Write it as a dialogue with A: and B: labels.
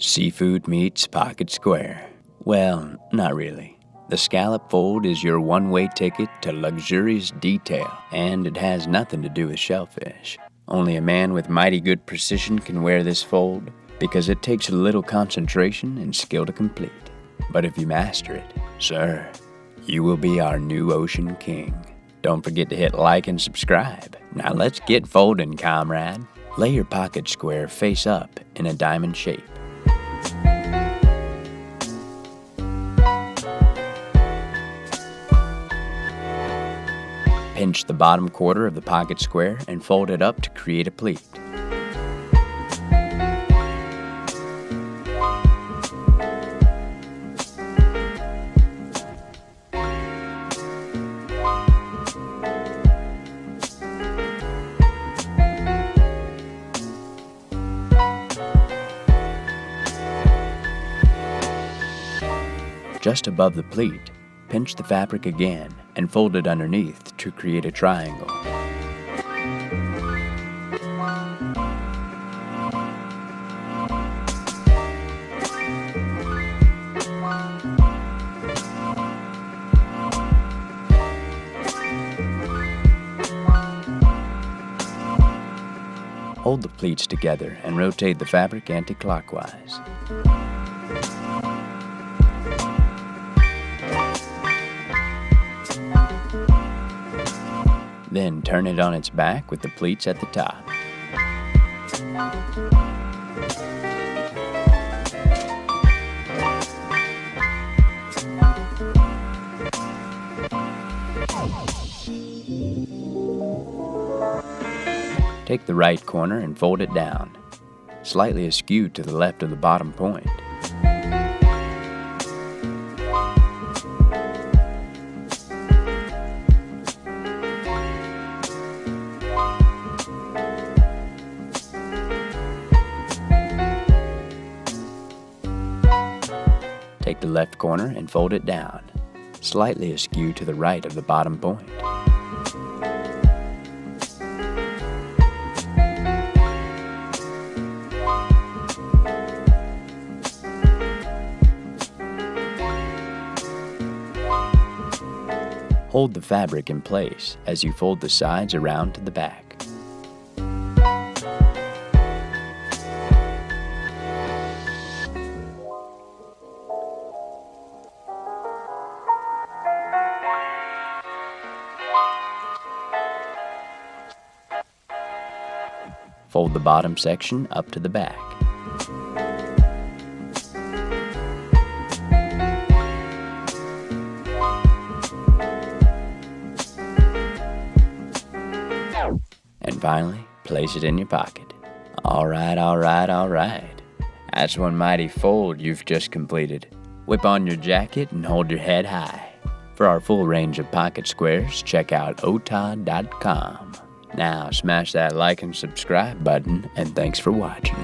A: Seafood meets pocket square. Well, not really. The Scallop Fold is your one-way ticket to luxurious detail, and it has nothing to do with shellfish. Only a man with mighty good precision can wear this fold, because it takes a little concentration and skill to complete. But if you master it, sir, you will be our new ocean king. Don't forget to hit like and subscribe. Now let's get folding, comrade. Lay your pocket square face up in a diamond shape. Pinch the bottom quarter of the pocket square and fold it up to create a pleat. Just above the pleat, pinch the fabric again and fold it underneath to create a triangle. Hold the pleats together and rotate the fabric anti-clockwise. Then turn it on its back with the pleats at the top. Take the right corner and fold it down, slightly askew to the left of the bottom point. Take the left corner and fold it down, slightly askew to the right of the bottom point. Hold the fabric in place as you fold the sides around to the back. Fold the bottom section up to the back. And finally, place it in your pocket. All right. That's one mighty fold you've just completed. Whip on your jacket and hold your head high. For our full range of pocket squares, check out otod.com. Now smash that like and subscribe button, and thanks for watching.